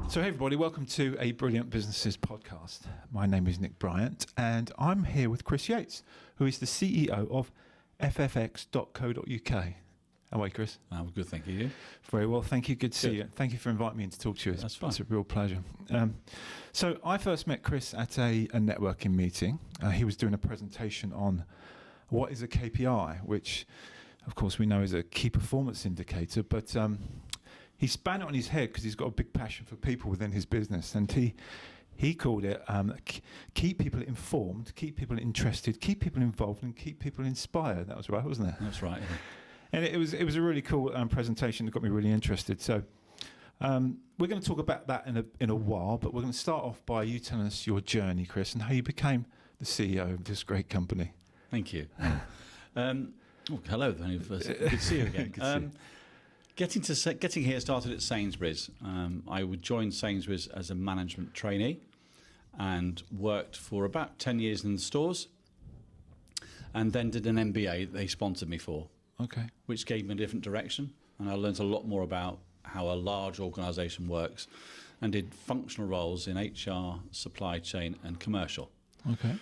So, hey everybody, welcome to a Brilliant Businesses podcast. My name is Nick Bryant, and I'm here with Chris Yates, who is the CEO of ffx.co.uk. How are you, Chris? I'm good, thank you. Very well, thank you. Good to see you. Thank you for inviting me in to talk to you. That's fine. It's a real pleasure. So, I first met Chris at a networking meeting. He was doing a presentation on what is a KPI, which, of course, we know is a key performance indicator, but he span it on his head because he's got a big passion for people within his business, and he called it keep people informed, keep people interested, keep people involved, and keep people inspired. That was right, wasn't it? That's right. Yeah. And it was a really cool presentation that got me really interested. So we're going to talk about that in a while, but we're going to start off by you telling us your journey, Chris, and how you became the CEO of this great company. Thank you. Hello, good to see you again. Good to see you. Getting here started at Sainsbury's. I would join Sainsbury's as a management trainee and worked for about 10 years in the stores, and then did an MBA that they sponsored me for. Okay. Which gave me a different direction, and I learned a lot more about how a large organisation works, and did functional roles in HR, supply chain and commercial. Okay.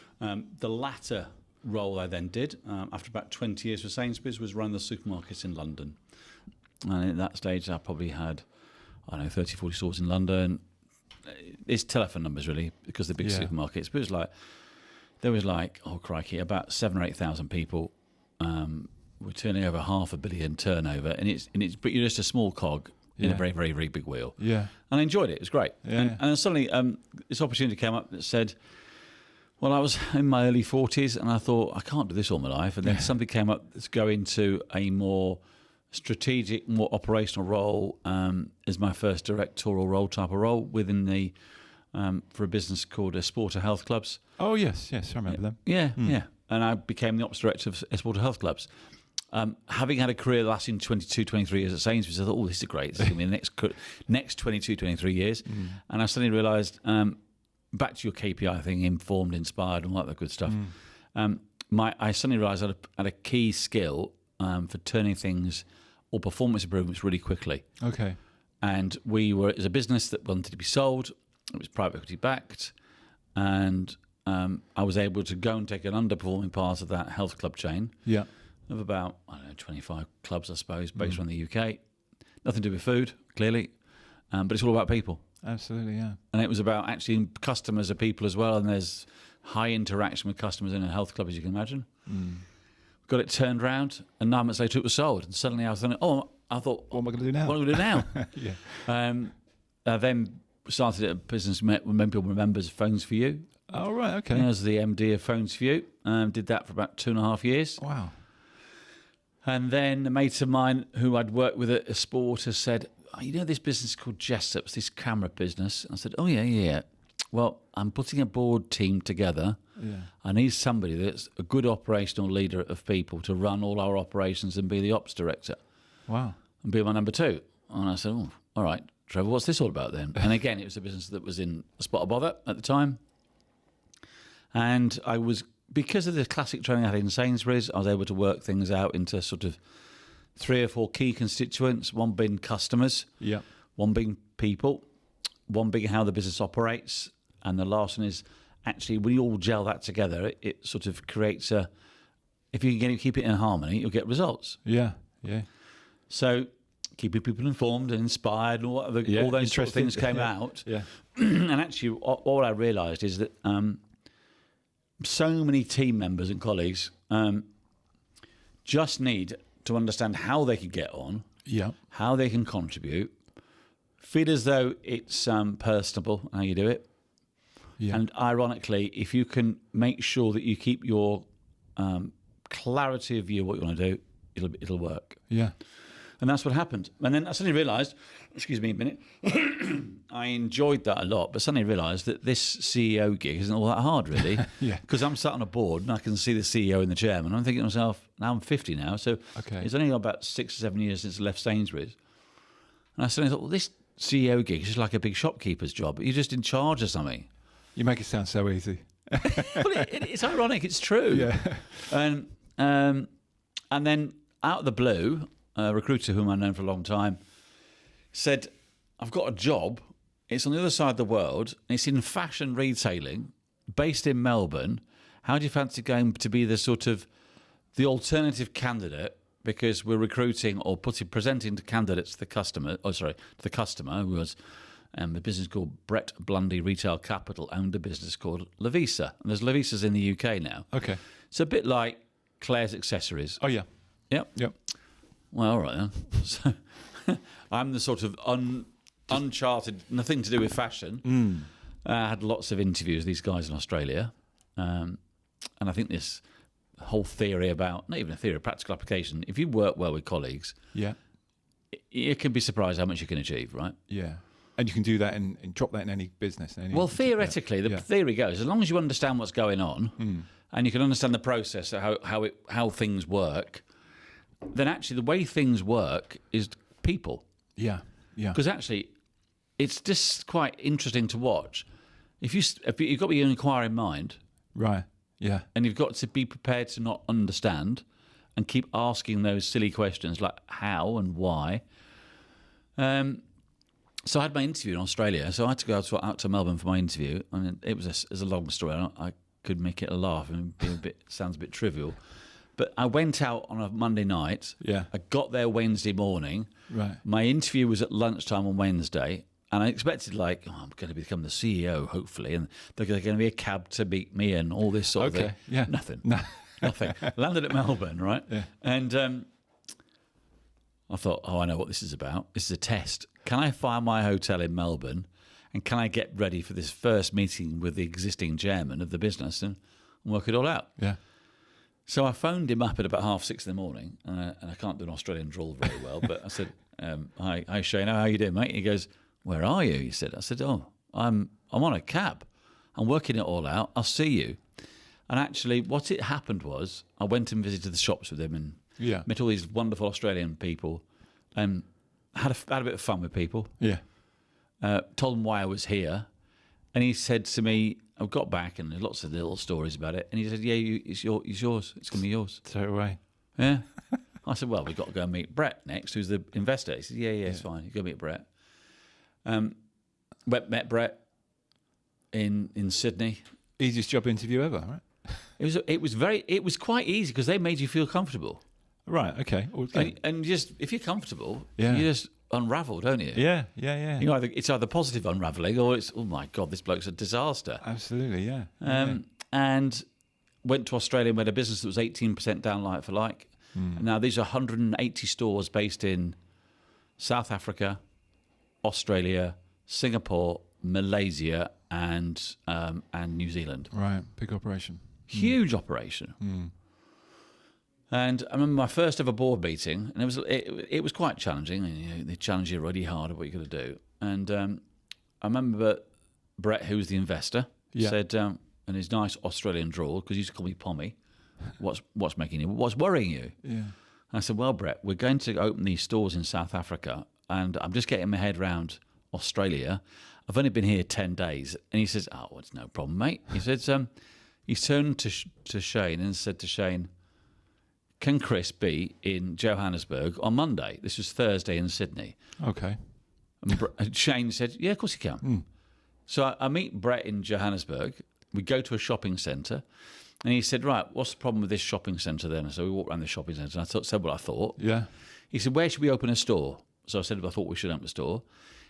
The latter role I then did, after about 20 years with Sainsbury's, was run the supermarkets in London. And at that stage, I probably had, 30, 40 stores in London. It's telephone numbers, really, because they're big supermarkets. But there was oh crikey, about 7,000 or 8,000 people. We're turning over $500 million turnover, but you're just a small cog in a very, very, very big wheel. Yeah. And I enjoyed it. It was great. Yeah. And then suddenly, this opportunity came up that said, well, I was in my early 40s, and I thought, I can't do this all my life. And then something came up to go into a more strategic, more operational role as my first directorial role type of role within the for a business called Sport Health Clubs. Oh yes, I remember them. Yeah. And I became the ops director of Sport Health Clubs. Having had a career lasting 22, 23 years at Sainsbury's, I thought, this is great. This is going to be the next 22, 23 years. And I suddenly realised, back to your KPI thing, informed, inspired, and all that good stuff. I suddenly realised I had a key skill for turning things or performance improvements really quickly. Okay. And we were, as a business that wanted to be sold, it was private equity backed, and I was able to go and take an underperforming part of that health club chain of about, 25 clubs, I suppose, based around the UK. Nothing to do with food, clearly, but it's all about people. Absolutely, yeah. And it was about actually customers are people as well, and there's high interaction with customers in a health club, as you can imagine. Got it turned around, and 9 months later it was sold. And suddenly I was thinking, what am I going to do now? What am I going to do now? I then started a business when people remember Phones for You. Oh, right, okay. And I was the MD of Phones for You. Did that for about 2.5 years. Wow. And then a mate of mine who I'd worked with at a sport has said, this business called Jessup's, this camera business? And I said, oh, yeah. Well, I'm putting a board team together. Yeah. I need somebody that's a good operational leader of people to run all our operations and be the ops director. Wow. And be my number two. And I said, all right, Trevor, what's this all about then? And again, it was a business that was in a spot of bother at the time. And I was, because of the classic training I had in Sainsbury's, I was able to work things out into sort of 3 or 4 key constituents, one being customers, one being people, one being how the business operates, and the last one is actually when you all gel that together, it sort of creates if you can keep it in harmony, you'll get results. Yeah. So keeping people informed and inspired and all those sort of things came out. Yeah. And actually all I realised is that so many team members and colleagues just need to understand how they can get on, how they can contribute, feel as though it's personable how you do it. Yeah. And ironically, if you can make sure that you keep your clarity of view of what you want to do, it'll work. Yeah. And that's what happened. And then I suddenly realised, excuse me a minute, I enjoyed that a lot, but suddenly realised that this CEO gig isn't all that hard, really. Because I'm sat on a board and I can see the CEO and the chairman. I'm thinking to myself, now I'm 50 now, so it's only about 6 or 7 years since I left Sainsbury's. And I suddenly thought, well, this CEO gig is just like a big shopkeeper's job. You're just in charge of something. You make it sound so easy. Well, it's ironic. It's true. Yeah. And then out of the blue, a recruiter whom I've known for a long time said, I've got a job It's on the other side of the world. And it's in fashion retailing, based in Melbourne. How do you fancy going to be the sort of the alternative candidate? Because we're recruiting or presenting to candidates to the customer. To the customer who was a business called Brett Blundy Retail Capital owned a business called Lavisa, and there's Lavisas in the UK now. Okay. It's a bit like Claire's Accessories. Oh yeah. Yep. Well, all right then. So I'm the sort of uncharted, nothing to do with fashion. I had lots of interviews with these guys in Australia. And I think this whole theory about, not even a theory, a practical application, if you work well with colleagues, you can be surprised how much you can achieve, right? Yeah. And you can do that and drop that in any business. Well, theoretically, the theory goes, as long as you understand what's going on and you can understand the process of how things work, then actually the way things work is people. Yeah. Because actually, it's just quite interesting to watch. If you've got your inquiring mind, right? Yeah, and you've got to be prepared to not understand and keep asking those silly questions like how and why. So I had my interview in Australia, so I had to go out to Melbourne for my interview. I mean, it was a long story. I could make it a laugh and be sounds a bit trivial. But I went out on a Monday night. Yeah. I got there Wednesday morning. Right. My interview was at lunchtime on Wednesday. And I expected, I'm going to become the CEO, hopefully, and there's going to be a cab to meet me and all this sort of thing. Yeah. Nothing. No. Nothing. Landed at Melbourne, right? Yeah. And I thought, I know what this is about. This is a test. Can I find my hotel in Melbourne, and can I get ready for this first meeting with the existing chairman of the business and work it all out? Yeah. So I phoned him up at about 6:30 in the morning, and I can't do an Australian drawl very well, but I said, hi Shane, how you doing, mate? He goes, where are you? He said. I said, I'm on a cab. I'm working it all out. I'll see you. And actually, what it happened was I went and visited the shops with him and met all these wonderful Australian people and had a bit of fun with people. Yeah. Told him why I was here. And he said to me, I got back and there's lots of little stories about it. And he said, it's yours. It's going to be yours. Straight away. Yeah. I said, well, we've got to go and meet Brett next, who's the investor. He said, yeah, it's fine. You go meet Brett. Met Brett in Sydney. Easiest job interview ever, right? It was quite easy because they made you feel comfortable. Right. Okay. And just if you're comfortable, you just unravel, don't you? Yeah. You know, it's either positive unraveling or it's, oh my God, this bloke's a disaster. Absolutely. Yeah. And went to Australia and we had a business that was 18% down like for like. And now these are 180 stores based in South Africa, Australia, Singapore, Malaysia, and New Zealand. Right, big operation. Huge operation. And I remember my first ever board meeting, and it was quite challenging. And, they challenge you really hard at what you're going to do. And I remember Brett, who was the investor, said, in his nice Australian drawl, because he used to call me Pommy, what's worrying you? Yeah. And I said, well, Brett, we're going to open these stores in South Africa, and I'm just getting my head around Australia. I've only been here 10 days. And he says, oh, it's no problem, mate. He said, he turned to Shane and said to Shane, can Chris be in Johannesburg on Monday? This was Thursday in Sydney. Okay. And Shane said, yeah, of course he can. So I meet Brett in Johannesburg. We go to a shopping centre. And he said, right, what's the problem with this shopping centre then? So we walked around the shopping centre and I said what I thought. Yeah. He said, where should we open a store? So I said, I thought we should open a store.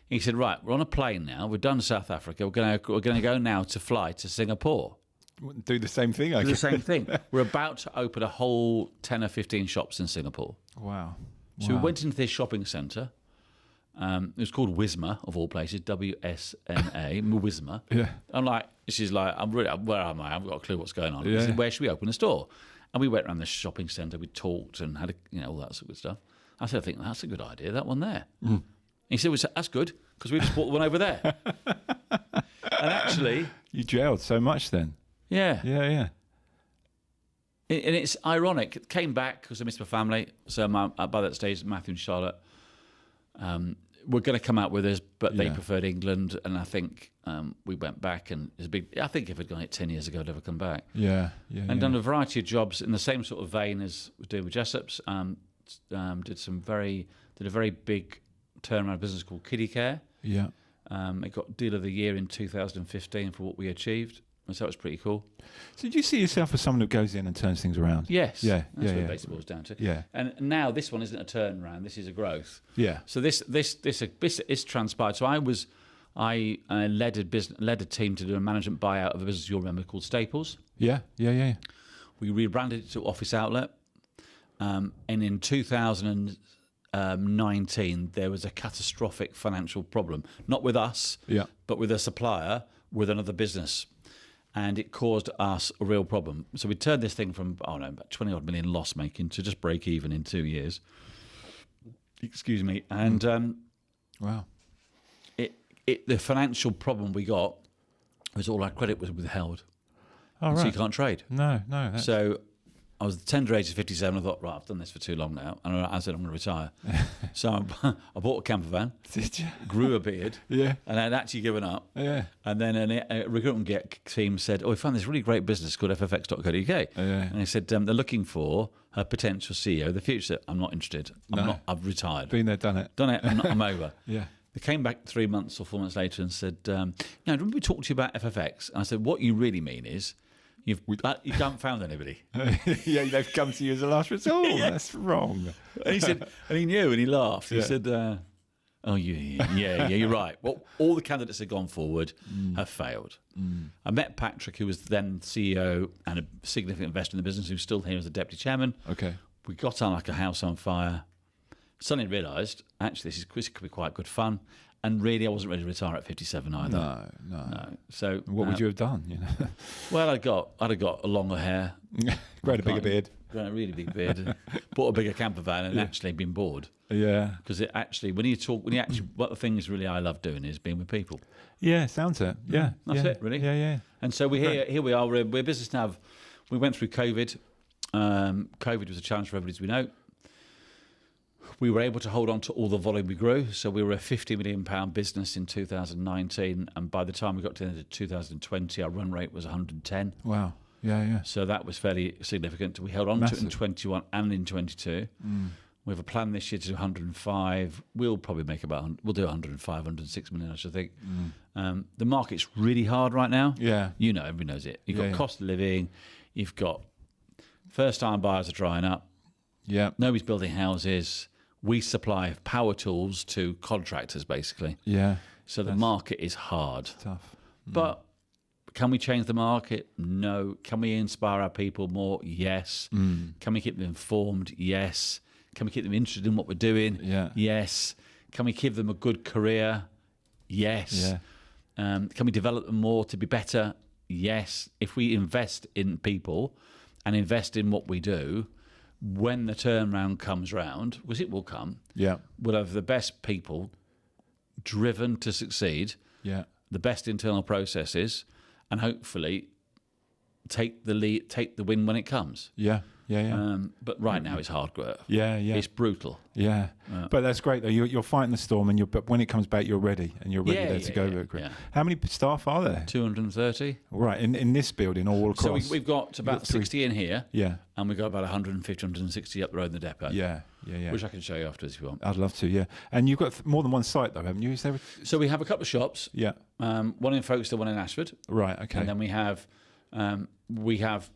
He said, right, we're on a plane now. We're done South Africa. We're going to go now to fly to Singapore. Do the same thing, I Do guess. the same thing. We're about to open a whole 10 or 15 shops in Singapore. Wow. So we went into this shopping centre. It was called Wisma, of all places, WSMA, Wisma. Yeah. I'm like, she's like, where am I? I haven't got a clue what's going on. Yeah. He said, where should we open a store? And we went around the shopping centre. We talked and had all that sort of stuff. I said, I think that's a good idea, that one there. He said, well, that's good, because we just bought the one over there. And actually... You gelled so much then. Yeah. Yeah. And it's ironic. It came back because I missed my family. So by that stage, Matthew and Charlotte were going to come out with us, but they preferred England. And I think we went back, and it's a big. I think if I'd gone it 10 years ago, I'd never come back. Yeah. And done a variety of jobs in the same sort of vein as we're doing with Jessop's. Did a very big turnaround business called Kiddie Care. Yeah. It got Deal of the Year in 2015 for what we achieved. So that was pretty cool. So do you see yourself as someone who goes in and turns things around? Yes. Yeah. That's what it basically boils down to. Yeah. And now this one isn't a turnaround. This is a growth. Yeah. So this is transpired. So I led a team to do a management buyout of a business you'll remember called Staples. Yeah. We rebranded it to Office Outlet. And in 2019, there was a catastrophic financial problem, not with us, but with a supplier, with another business. And it caused us a real problem. So we turned this thing from, about 20 odd million loss making to just break even in 2 years. Excuse me. And Wow. The financial problem we got was all our credit was withheld. All right. So you can't trade. No. So I was the tender age of 57. I thought, right, I've done this for too long now. And I said, I'm going to retire. So I bought a camper van. Did you? Grew a beard. Yeah. And I'd actually given up. Yeah. And then a recruitment team said, we found this really great business called ffx.co.uk. Yeah. And they said, they're looking for a potential CEO of the future. I'm not interested. I've retired. Been there, done it. I'm over. Yeah. They came back 3 months or 4 months later and said, remember we talked to you about FFX? And I said, what you really mean is you haven't found anybody. Yeah, they've come to you as a last resort. Yeah. That's wrong. And he said, and he knew, and he laughed. He Yeah. said, yeah, you're right. Well, all the candidates that have gone forward have failed. I met Patrick, who was then CEO and a significant investor in the business, who's still here as the deputy chairman. Okay. We got on like a house on fire. Suddenly realised, actually, this could be quite good fun. And really, I wasn't ready to retire at 57 either. No. So What would you have done? Well, I'd have got a longer hair, Grown a bigger beard. grown a really big beard, bought a bigger camper van, and actually been bored. Yeah. Because it actually, one of the things really I love doing is being with people. Yeah, sounds it. Yeah. That's it, really. Yeah. And so here we are. We're a business now. We went through COVID. COVID was a challenge for everybody, as we know. We were able to hold on to all the volume we grew. So we were a £50 million business in 2019. And by the time we got to the end of 2020, our run rate was 110. Wow. Yeah. So that was fairly significant. We held on to it in 21 and in 22. We have a plan this year to do 105. We'll probably make we'll do 105, 106 million, I should think. The market's really hard right now. Yeah. Everybody knows it. You've got cost of living. You've got first-time buyers are drying up. Yeah. Nobody's building houses. We supply power tools to contractors, basically. Yeah. So the market is hard. Tough. But can we change the market? No. Can we inspire our people more? Yes. Can we keep them informed? Yes. Can we keep them interested in what we're doing? Yeah. Yes. Can we give them a good career? Yes. Yeah. Can we develop them more to be better? Yes. If we invest in people and invest in what we do, when the turnaround comes round, because it will come, we'll have the best people driven to succeed, the best internal processes, and hopefully take the lead, take the win when it comes. Yeah. But right now it's hard work. Yeah. It's brutal. Yeah. But that's great though. You're fighting the storm, but when it comes back, you're ready, and you're ready there to go. Yeah. How many staff are there? 230. Right, in this building, all across. So we've got about 60 in here. Yeah. And we've got about 150, 160 up the road in the depot. Yeah. Which I can show you afterwards if you want. I'd love to. Yeah. And you've got more than one site though, haven't you? Is there? So we have a couple of shops. Yeah. One in Folkestone, one in Ashford. Right. Okay. And then we have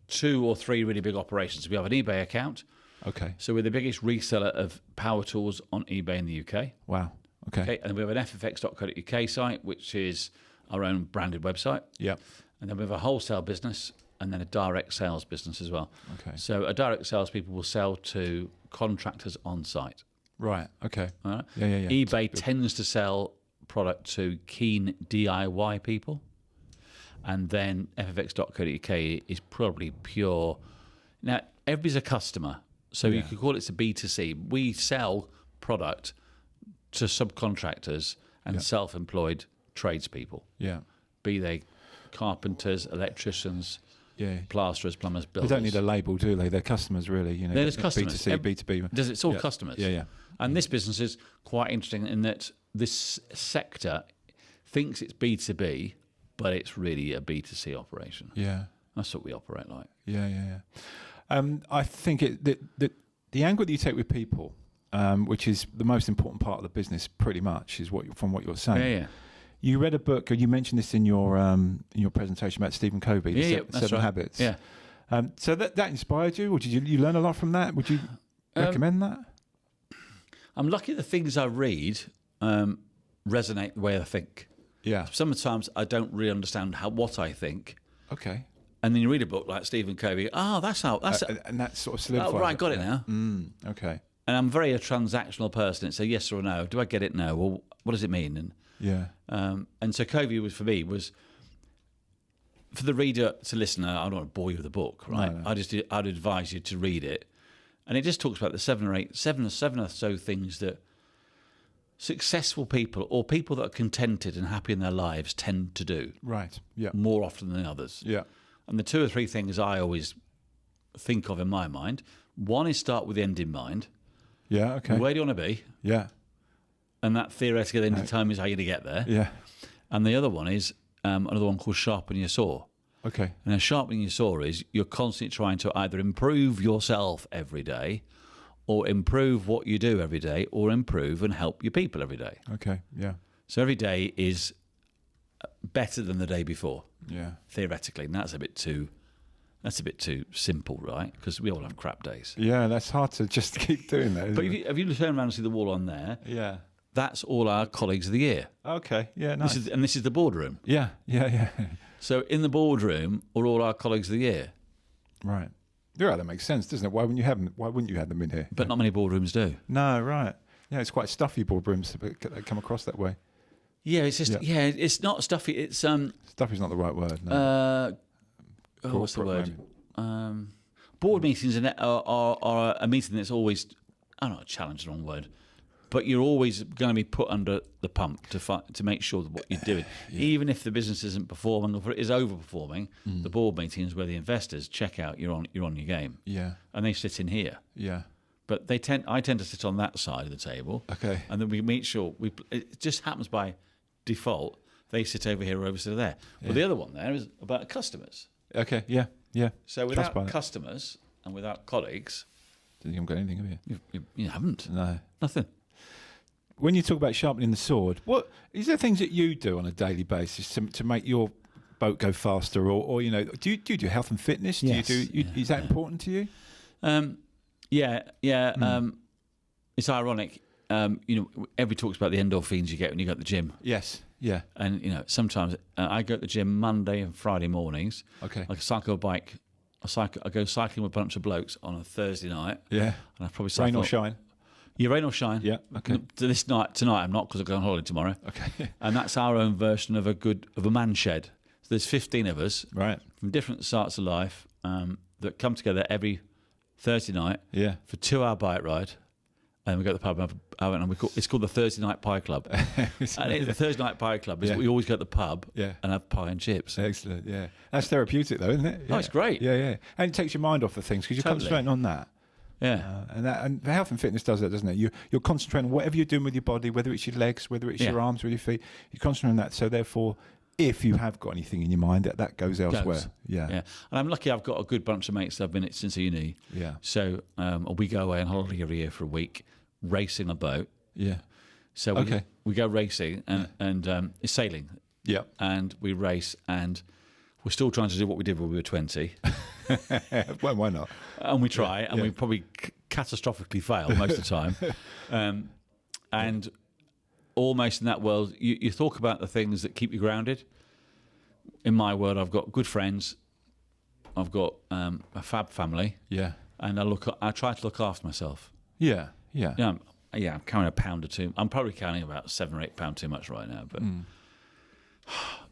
2 or 3 really big operations. We have an eBay account. Okay. So we're the biggest reseller of power tools on eBay in the UK. Wow. Okay. And then we have an ffx.co.uk site, which is our own branded website. Yeah. And then we have a wholesale business and then a direct sales business as well. Okay. So a direct sales people will sell to contractors on site. Right. Okay. All right. Yeah. eBay tends to sell product to keen DIY people. And then ffx.co.uk is probably pure. Now, everybody's a customer, so you could call it a B2C. We sell product to subcontractors and self-employed tradespeople. Yeah. Be they carpenters, electricians, plasterers, plumbers, They builders. don't need a label, do they? They're customers, really. They're just customers. B2C, B2B. It's all customers. Yeah. And this business is quite interesting in that this sector thinks it's B2B, but it's really a B2C operation. Yeah. That's what we operate like. Yeah. I think the angle that you take with people, which is the most important part of the business, pretty much, is from what you're saying. Yeah, yeah. You read a book, or you mentioned this in your presentation about Stephen Covey, That's Seven right. Habits. Yeah. So that inspired you, or did you learn a lot from that? Would you recommend that? I'm lucky the things I read resonate the way I think. Yeah. Sometimes I don't really understand what I think. Okay. And then you read a book like Stephen Covey. Oh, that's how. And that sort of solidifies. Oh, right, got it now. Okay. And I'm very a transactional person. It's a yes or a no. Do I get it? No. Well, what does it mean? And yeah. And so Covey was for the reader to listen. I don't want to bore you with the book, right? No. I'd advise you to read it, and it just talks about the seven or so things that successful people or people that are contented and happy in their lives tend to do. Right. Yeah. More often than others. Yeah. And the 2 or 3 things I always think of in my mind. One is start with the end in mind. Yeah. Okay. Where do you want to be? Yeah. And that theoretically then determines how you're going to get there. Yeah. And the other one is another one called sharpen your saw. Okay. And now sharpening your saw is you're constantly trying to either improve yourself every day or improve what you do every day or improve and help your people every day. Okay. Yeah. So every day is better than the day before, Yeah. theoretically. And that's a bit too simple, right? Because we all have crap days. Yeah. That's hard to just keep doing that. But if you turn around and see the wall on there, yeah. that's all our colleagues of the year. Okay. Yeah. Nice. This is the boardroom. Yeah. Yeah. Yeah. So in the boardroom are all our colleagues of the year. Right. Yeah, that makes sense, doesn't it? Why wouldn't you have them in here? But not many boardrooms do. No, right. Yeah, it's quite stuffy boardrooms that come across that way. Yeah, it's just it's not stuffy. It's Stuffy's not the right word. No. What's the word? Maybe. Board meetings are a meeting that's always, I don't know, challenge is the wrong word, but you're always going to be put under the pump to make sure that what you're doing, even if the business isn't performing or is overperforming, the board meetings where the investors check out you're on your game. Yeah. And they sit in here. Yeah. But I tend to sit on that side of the table. Okay. And then we make sure it just happens by default. They sit over here or over there. Yeah. But the other one there is about customers. Okay. Yeah. Yeah. So without customers and without colleagues, you haven't got anything, have you? You haven't. No. Nothing. When you talk about sharpening the sword, what is there things that you do on a daily basis to make your boat go faster, or do you do health and fitness? Yes. Is that important to you? It's ironic. Everybody talks about the endorphins you get when you go to the gym. Yes. Yeah. And sometimes I go to the gym Monday and Friday mornings. Okay. Like I go cycling with a bunch of blokes on a Thursday night. Yeah. And I probably cycle Rain or shine. Yeah, rain or shine. Yeah. Okay. Tonight I'm not, because I go on holiday tomorrow. Okay. And that's our own version of a man shed. So there's 15 of us, Right. from different starts of life, that come together every Thursday night. Yeah. For a 2-hour bike ride. And we go to the pub and it's called the Thursday Night Pie Club. And the Thursday Night Pie Club is we always go to the pub and have pie and chips. Excellent. Yeah. That's therapeutic, though, isn't it? Yeah. Oh, it's great. Yeah. Yeah. And it takes your mind off the things because you're concentrating on that. Yeah. And the health and fitness does that, doesn't it? You're concentrating on whatever you're doing with your body, whether it's your legs, whether it's your arms or your feet. You're concentrating on that. So therefore, if you have got anything in your mind, that goes elsewhere. Yeah. And I'm lucky I've got a good bunch of mates that I've been at since uni. Yeah. So we go away on holiday every year for a week, racing a boat. Yeah. So we go racing and it's sailing. Yeah. And we race, and we're still trying to do what we did when we were 20. Well, why not? And we try, and we probably catastrophically fail most of the time. And almost in that world, you talk about the things that keep you grounded. In my world, I've got good friends. I've got a fab family. Yeah. And I try to look after myself. Yeah. Yeah. I'm carrying a pound or two. I'm probably carrying about 7 or 8 pounds too much right now, but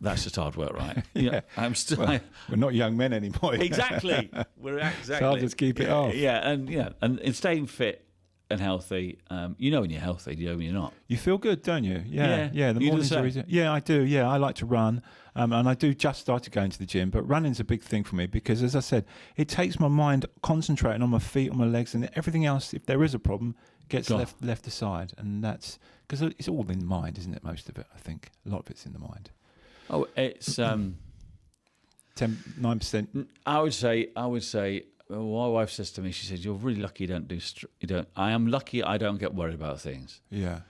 that's just hard work, right? Yeah. I'm still. Well, we're not young men anymore. Exactly. We're exactly. So I'll just keep it off. Yeah, and in staying fit and healthy, when you're healthy, you know when you're not. You feel good, don't you? Yeah. Yeah. The You do mornings the are same? easy. Yeah, I do. Yeah, I like to run, and I do just start to go into the gym. But running's a big thing for me because, as I said, it takes my mind concentrating on my feet, on my legs, and everything else. If there is a problem, gets left aside, and that's because it's all in the mind, isn't it? Most of it, I think, a lot of it's in the mind. Oh, it's 9%. I would say my wife says to me, she says, "You're really lucky you don't do. I am lucky I don't get worried about things." Yeah.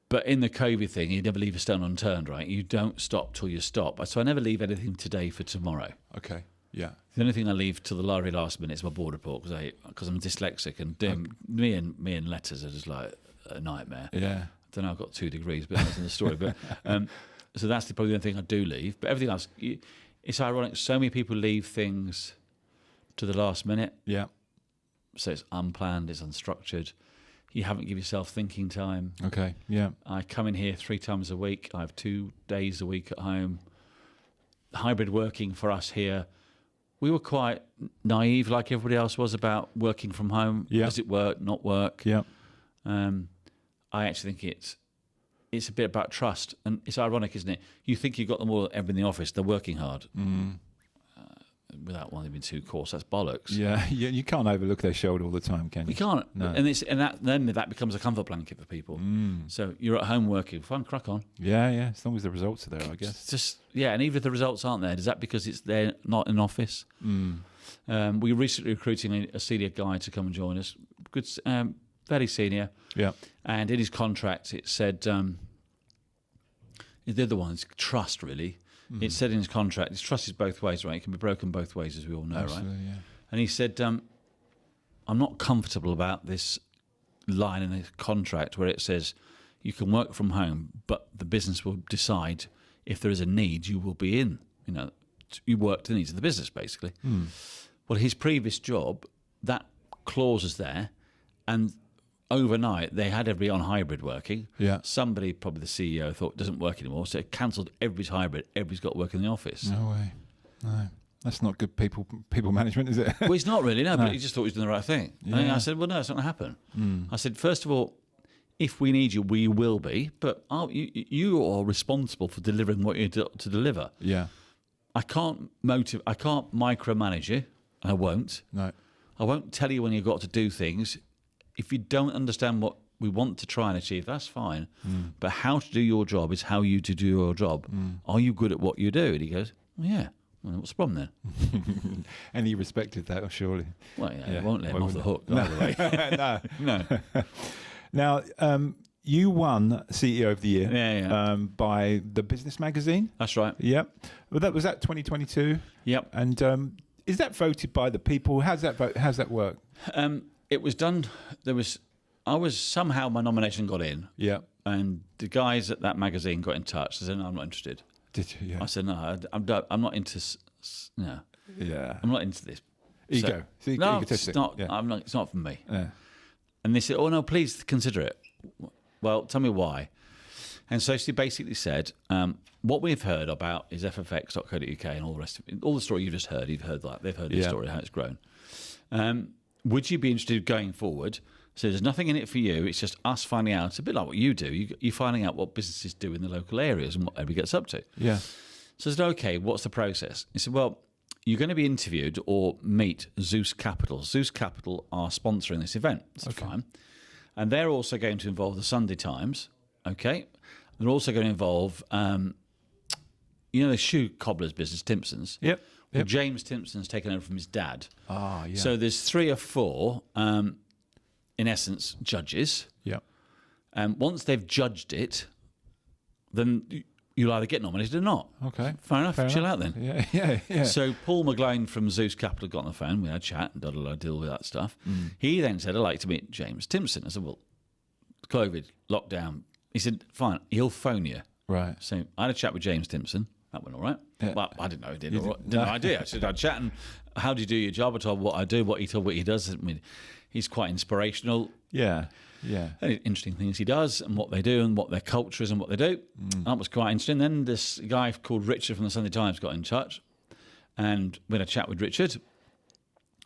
But in the COVID thing, you never leave a stone unturned, right? You don't stop till you stop. So I never leave anything today for tomorrow. Okay. Yeah. The only thing I leave till the very last minute is my board report because I'm dyslexic and me and letters are just like a nightmare. Yeah. I don't know. I've got 2 degrees, but that's in the story. But so that's probably the only thing I do leave. But everything else, it's ironic. So many people leave things to the last minute. Yeah. So it's unplanned, it's unstructured. You haven't given yourself thinking time. Okay. Yeah. I come in here 3 times a week. I have 2 days a week at home. Hybrid working for us here. We were quite naive, like everybody else was, about working from home. Yeah. Does it work? Not work? Yeah. I actually think it's a bit about trust, and it's ironic, isn't it? You think you've got them all in the office; they're working hard. Without wanting to be too coarse, that's bollocks. Yeah. You can't overlook their shoulder all the time, can you? You can't, No. then that becomes a comfort blanket for people. So you're at home working, fine, crack on. Yeah. Yeah. As long as the results are there, I guess. It's just and even if the results aren't there, is that because they're not in office? We recently recruiting a senior guy to come and join us. Good, very senior. Yeah. And in his contract, it said the other one is trust. Really, it said in his contract, his trust is both ways, right? It can be broken both ways, as we all know, Absolutely, right? yeah. And he said, I'm not comfortable about this line in the contract where it says you can work from home, but the business will decide if there is a need, you will be in. You work to the needs of the business, basically. Well, his previous job, that clause is there, and overnight they had everybody on hybrid working. Yeah. Somebody, probably the CEO, thought it doesn't work anymore, so it cancelled everybody's hybrid. Everybody's got to work in the office. No way. No. That's not good people management, is it? Well, he's not really, no, but he just thought he was doing the right thing. Yeah. And I said, well, no, it's not going to happen. I said, first of all, if we need you, we will be, but you are responsible for delivering what you're to deliver. Yeah. I can't micromanage you. I won't. No. I won't tell you when you've got to do things. If you don't understand what we want to try and achieve, that's fine. But how to do your job is how you to do your job. Are you good at what you do? And he goes, well, yeah. Well, what's the problem then? And he respected that, surely. Well, yeah. I won't let him off the hook. No. Either way. No. No. Now, you won CEO of the Year Yeah. by the Business Magazine. That's right. Yep. Well, was that 2022? Yep. And is that voted by the people? How's that work? It was done. Somehow my nomination got in. Yeah. And the guys at that magazine got in touch. They said, no, I'm not interested. Did you? Yeah. I said, no, I'm not into. No. Yeah. I'm not into this. Ego. No, egotistic. it's not. Yeah. I'm not. It's not for me. Yeah. And they said, oh no, please consider it. Well, tell me why. And so she basically said, what we've heard about is ffx.co.uk and all the rest of it. All the story you've just heard, that. They've heard the story, how it's grown. Would you be interested going forward? So there's nothing in it for you. It's just us finding out. It's a bit like what you do. You're finding out what businesses do in the local areas and what everybody gets up to. Yeah. So I said, okay, what's the process? He said, well, you're going to be interviewed or meet Zeus Capital. Zeus Capital are sponsoring this event. That's fine. And they're also going to involve the Sunday Times. Okay. They're also going to involve, the shoe cobbler's business, Timpson's. Yep. Well, James Timpson's taken over from his dad. Ah, yeah. So there's 3 or 4, in essence, judges. Yeah. And once they've judged it, then you'll either get nominated or not. Okay. Fair enough. Chill enough. out then. Yeah. So Paul McGlone from Zeus Capital got on the phone. We had a chat and did all that stuff. He then said, I'd like to meet James Timpson. I said, well, COVID, lockdown. He said, fine, he'll phone you. Right. So I had a chat with James Timpson. That went all right. Yeah. Well, I didn't know he did. No idea. I said, I'd chat and how do you do your job? I told him what I do, what he does. I mean, he's quite inspirational. Yeah. Yeah. And interesting things he does and what they do and what their culture is and what they do. That was quite interesting. Then this guy called Richard from the Sunday Times got in touch and we had a chat with Richard.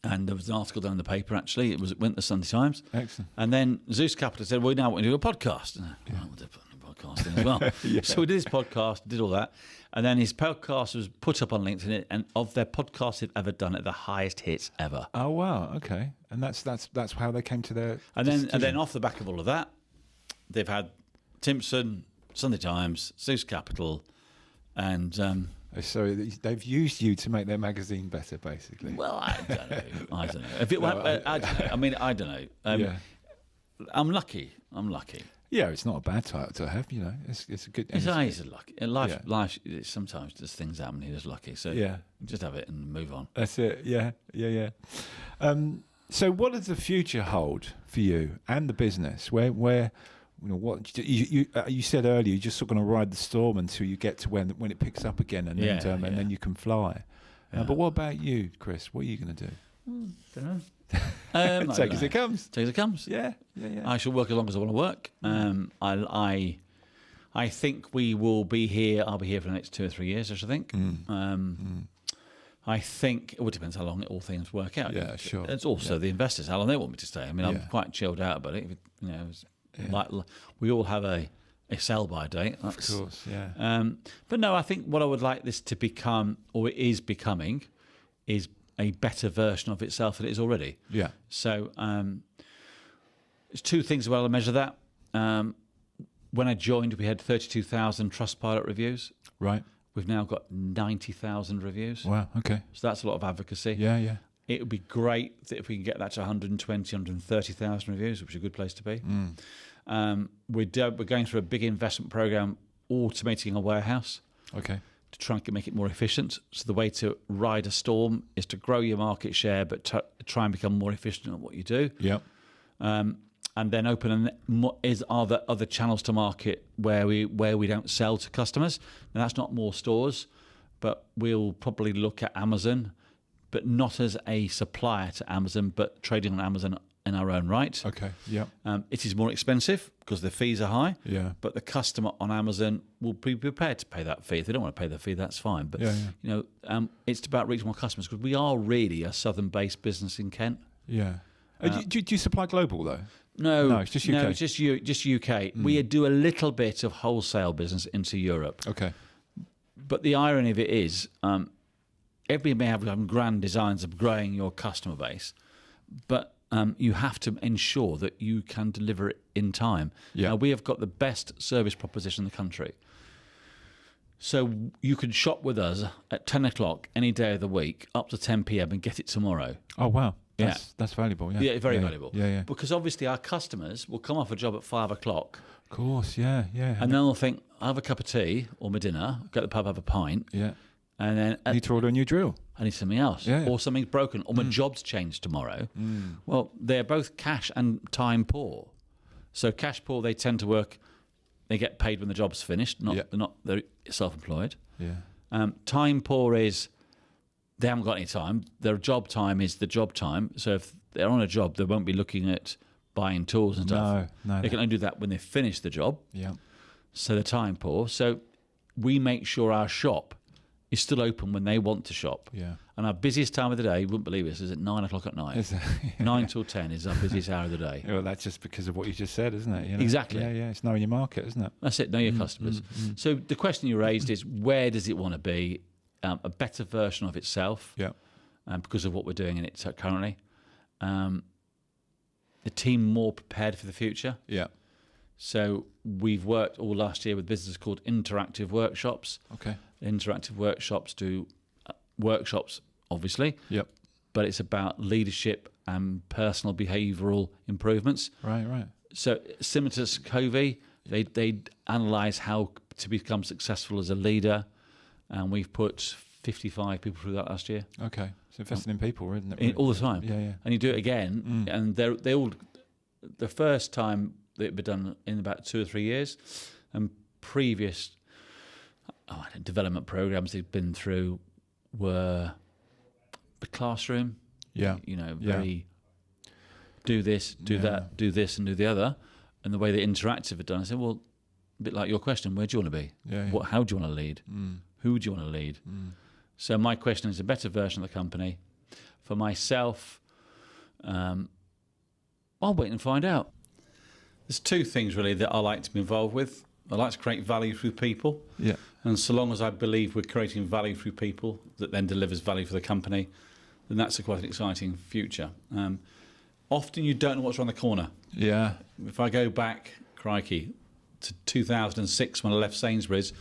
And there was an article down in the paper, actually. It went to the Sunday Times. Excellent. And then Zeus Capital said, well, now we're going to do a podcast. And we'll do a podcast in as well. So we did his podcast, did all that. And then his podcast was put up on LinkedIn. And of their podcasts they've ever done, at the highest hits ever. Oh, wow. Okay. And that's how they came to their And then off the back of all of that, they've had Timpson, Sunday Times, Zeus Capital, and So they've used you to make their magazine better, basically. Well, I don't know. I don't know. If it, I don't know. I mean, I don't know. Yeah. I'm lucky. Yeah, it's not a bad title to have, It's a good. It's always lucky. In life, sometimes just things happen. You're just lucky. So Yeah. just have it and move on. That's it. Yeah. So what does the future hold for you and the business? Where what you said earlier, you're just sort of going to ride the storm until you get to when it picks up again, and then you can fly. Yeah. But what about you, Chris? What are you going to do? Don't know. Take as it comes. Take as it comes. Yeah. I shall work as long as I want to work. I think we will be here. I'll be here for the next 2 or 3 years, I should think. I think it depends how long all things work out. Yeah, sure. It's also the investors, how long they want me to stay. I mean, I'm quite chilled out about it. Like we all have a sell-by date. Of course, yeah. But no, I think what I would like this to become, or it is becoming, is a better version of itself than it is already. Yeah. So there's two things about how to measure that. When I joined, we had 32,000 Trustpilot reviews. Right. We've now got 90,000 reviews. Wow, okay. So that's a lot of advocacy. Yeah. It would be great that if we can get that to 120, 130,000 reviews, which is a good place to be. We're going through a big investment program automating a warehouse. Okay. To try and make it more efficient. So the way to ride a storm is to grow your market share, but try and become more efficient at what you do. Yep. And then open are there other channels to market where we don't sell to customers. Now that's not more stores, but we'll probably look at Amazon, but not as a supplier to Amazon, but trading on Amazon in our own right. Okay. Yeah. It is more expensive because the fees are high. Yeah. But the customer on Amazon will be prepared to pay that fee. If they don't want to pay the fee, that's fine. But it's about reaching more customers because we are really a southern-based business in Kent. Yeah. Do you supply global though? No, it's just UK. No, it's just UK. We do a little bit of wholesale business into Europe. Okay. But the irony of it is, everybody may have grand designs of growing your customer base, but you have to ensure that you can deliver it in time. Yeah. We have got the best service proposition in the country. So you can shop with us at 10 o'clock any day of the week up to 10 p.m. and get it tomorrow. Oh, wow. That's valuable, yeah. Yeah, very valuable. Yeah. Because obviously our customers will come off a job at 5 o'clock. Of course, yeah. And then they'll think, I'll have a cup of tea or my dinner, go to the pub, have a pint. Yeah. And then I need to order a new drill. I need something else. Yeah. Or something's broken, or my job's changed tomorrow. Well, they're both cash and time poor. So cash poor, they tend to work, they get paid when the job's finished, they're self-employed. Yeah. Time poor is they haven't got any time. Their job time is the job time. So if they're on a job, they won't be looking at buying tools and stuff. No. They can only do that when they finish the job. Yeah. So they're time poor. So we make sure our shop is still open when they want to shop. Yeah. And our busiest time of the day, you wouldn't believe this, is at 9 o'clock at night. 9 till 10 is our busiest hour of the day. Well, that's just because of what you just said, isn't it? Exactly. Yeah. It's knowing your market, isn't it? That's it, know your customers. So the question you raised is, where does it want to be? A better version of itself. Yeah. Because of what we're doing in it currently. The team more prepared for the future. Yeah. So we've worked all last year with businesses called interactive workshops. Okay. Interactive workshops do workshops, obviously. Yep. But it's about leadership and personal behavioural improvements. Right. So similar to Scovey, they analyse how to become successful as a leader, and we've put 55 people through that last year. Okay. So investing in people, isn't it? Really? All the time. Yeah. And you do it again, and they all. The first time they'd been done in about 2 or 3 years, and previous development programs they'd been through were the classroom. Yeah. Very do this, do that, do this, and do the other. And the way the interactive had done, I said, well, a bit like your question, where do you want to be? Yeah. How do you want to lead? Who do you want to lead? So my question is a better version of the company. For myself, I'll wait and find out. There's 2 things really that I like to be involved with. I like to create value through people. Yeah. And so long as I believe we're creating value through people that then delivers value for the company, then that's quite an exciting future. Often you don't know what's around the corner. Yeah. If I go back, crikey, to 2006 when I left Sainsbury's,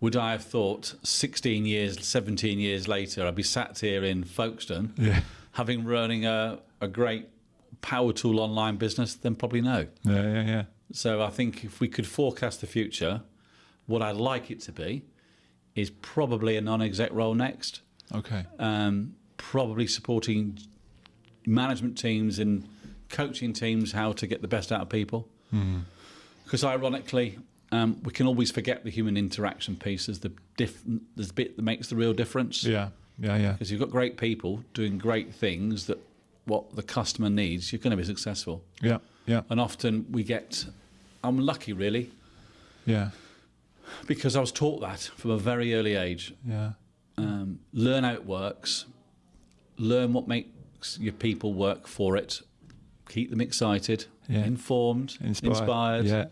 would I have thought 16 years, 17 years later, I'd be sat here in Folkestone, having running a great power tool online business? Then probably no. Yeah. So I think if we could forecast the future, what I'd like it to be is probably a non-exec role next. Okay. Probably supporting management teams and coaching teams how to get the best out of people. Because ironically, we can always forget the human interaction piece as the bit that makes the real difference. Yeah. Because you've got great people doing great things that what the customer needs, you're going to be successful. Yeah. And often I'm lucky really, because I was taught that from a very early age. Yeah. Learn how it works, learn what makes your people work for it, keep them excited, informed, inspired. Yeah.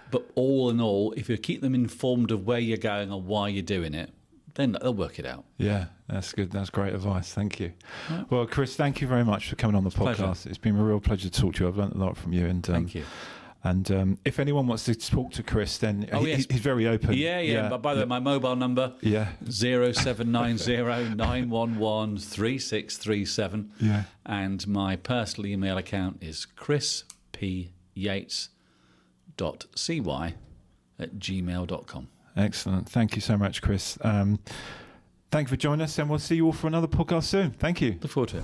But all in all, if you keep them informed of where you're going and why you're doing it, then they'll work it out. Yeah, that's good. That's great advice. Thank you. Right. Well, Chris, thank you very much for coming on the podcast. Pleasure. It's been a real pleasure to talk to you. I've learned a lot from you. And Thank you. And if anyone wants to talk to Chris, then yes. he's very open. Yeah. But by the way, my mobile number, 0790 911 3637. Yeah. And my personal email account is chrispyates.cy@gmail.com. Excellent. Thank you so much, Chris. Thank you for joining us, and we'll see you all for another podcast soon. Thank you. Look forward to it.